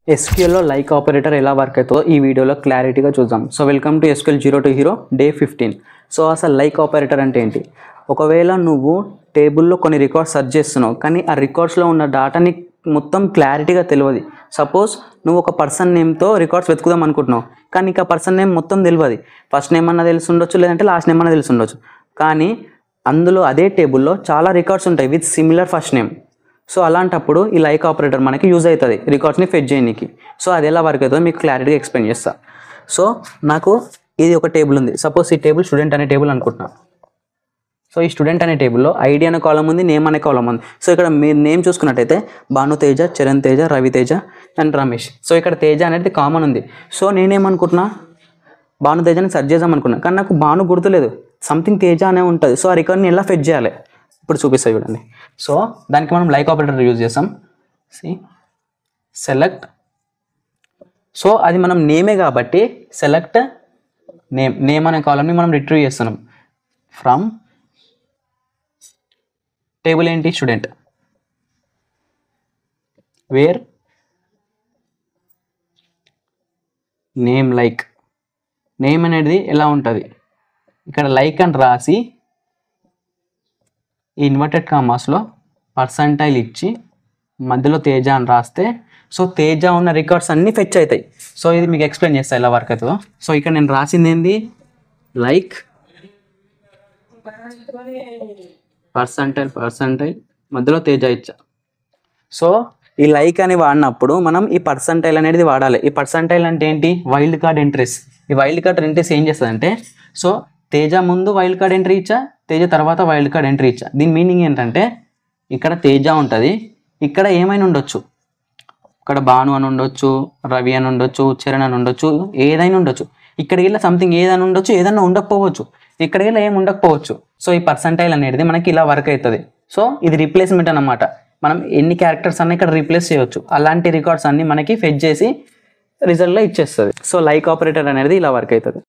SQL లో like operator ఎలా work అవుతుందో ఈ వీడియోలో క్లారిటీగా చూద్దాం. So welcome to SQL 0 to Hero day 15. So అసలు లైక్ ఆపరేటర్ అంటే ఏంటి? ఒకవేళ నువ్వు టేబుల్లో కొన్ని రికార్డ్స్ సెర్చ్ చేస్తున్నావు, కానీ ఆ రికార్డ్స్లో ఉన్న డాటాని మొత్తం క్లారిటీగా తెలియదు. సపోజ్ నువ్వు ఒక పర్సన్ నేమ్తో రికార్డ్స్ వెతుకుదాం అనుకుంటున్నావు, కానీ ఇక పర్సన్ నేమ్ మొత్తం తెలియదు. ఫస్ట్ నేమ్ అన్న తెలిసి ఉండొచ్చు, లేదంటే లాస్ట్ నేమ్ అన్న తెలిసి ఉండొచ్చు. కానీ అందులో అదే టేబుల్లో చాలా రికార్డ్స్ ఉంటాయి with similar first name. So అలాంటప్పుడు ఈ లైక్ ఆపరేటర్ మనకి యూజ్ అవుతుంది రికార్డ్స్ని ఫెచ్ చేయడానికి. సో అది ఎలా వర్క్ అవుతుందో మీకు క్లారిటీగా ఎక్స్ప్లెయిన్ చేస్తా. సో నాకు ఇది ఒక టేబుల్ ఉంది. సపోజ్ ఈ టేబుల్ స్టూడెంట్ అనే టేబుల్ అనుకుంటున్నా. సో ఈ స్టూడెంట్ అనే టేబుల్లో ఐడి అనే కాలం ఉంది, నేమ్ అనే కాలం ఉంది. సో ఇక్కడ మీరు నేమ్ చూసుకున్నట్టయితే భానుతేజ, చరణ్ తేజ, రవితేజ అండ్ రమేష్. సో ఇక్కడ తేజ అనేది కామన్ ఉంది. సో నేనేమనుకుంటున్నా, భానుతేజని సెర్చ్ చేద్దాం అనుకున్నా, కానీ నాకు భాను గుర్తులేదు, సంథింగ్ తేజ అనే ఉంటుంది. సో ఆ రికార్డ్ని ఎలా ఫెచ్ చేయాలి ఇప్పుడు చూపిస్తాయి చూడండి. సో దానికి మనం లైక్ ఆపరేటర్ యూజ్ చేస్తాం. సెలెక్ట్, సో అది మనం నేమే కాబట్టి సెలెక్ట్ నేమ్ అనే కాలమ్ని మనం రిట్రీవ్ చేస్తున్నాం ఫ్రమ్ టేబుల్ ఏంటి student, where name like. Name అనేది ఎలా ఉంటుంది, ఇక్కడ లైక్ అని రాసి ఈ ఇన్వర్టెడ్ కామాస్లో పర్సంటైల్ ఇచ్చి మధ్యలో తేజ అని రాస్తే సో తేజ ఉన్న రికార్డ్స్ అన్నీ ఫెచ్ అవుతాయి. సో ఇది మీకు ఎక్స్ప్లెయిన్ చేస్తా ఎలా వర్క్ అవుతుందో. సో ఇక్కడ నేను రాసింది ఏంది, లైక్ పర్సంటైల్ మధ్యలో తేజ ఇచ్చా. సో ఈ లైక్ అని వాడినప్పుడు మనం ఈ పర్సంటైల్ అనేది వాడాలి. ఈ పర్సంటైల్ అంటే ఏంటి, వైల్డ్ కార్డ్ ఎంట్రీస్. ఈ వైల్డ్ కార్డ్ ఎంట్రీస్ ఏం చేస్తుందంటే, సో తేజ ముందు వైల్డ్ కార్డ్ ఎంట్రీ ఇచ్చా, తేజ తర్వాత వైల్డ్ కార్డ్ ఎంట్రీ ఇచ్చా. దీని మీనింగ్ ఏంటంటే ఇక్కడ తేజ ఉంటుంది, ఇక్కడ ఏమైనా ఉండొచ్చు, ఇక్కడ భాను అని ఉండొచ్చు, రవి అని ఉండొచ్చు, చరణ్ అని ఉండొచ్చు, ఏదైనా ఉండొచ్చు. ఇక్కడికి వెళ్ళి సంథింగ్ ఏదైనా ఉండొచ్చు, ఏదైనా ఉండకపోవచ్చు, ఇక్కడికి వెళ్ళి ఏమి ఉండకపోవచ్చు. సో ఈ పర్సంటైల్ అనేది మనకి ఇలా వర్క్ అవుతుంది. సో ఇది రీప్లేస్మెంట్ అన్నమాట. మనం ఎన్ని క్యారెక్టర్స్ అన్నీ ఇక్కడ రీప్లేస్ చేయవచ్చు. అలాంటి రికార్డ్స్ అన్ని మనకి ఫెచ్ చేసి రిజల్ట్లో ఇచ్చేస్తుంది. సో లైక్ ఆపరేటర్ అనేది ఇలా వర్క్ అవుతుంది.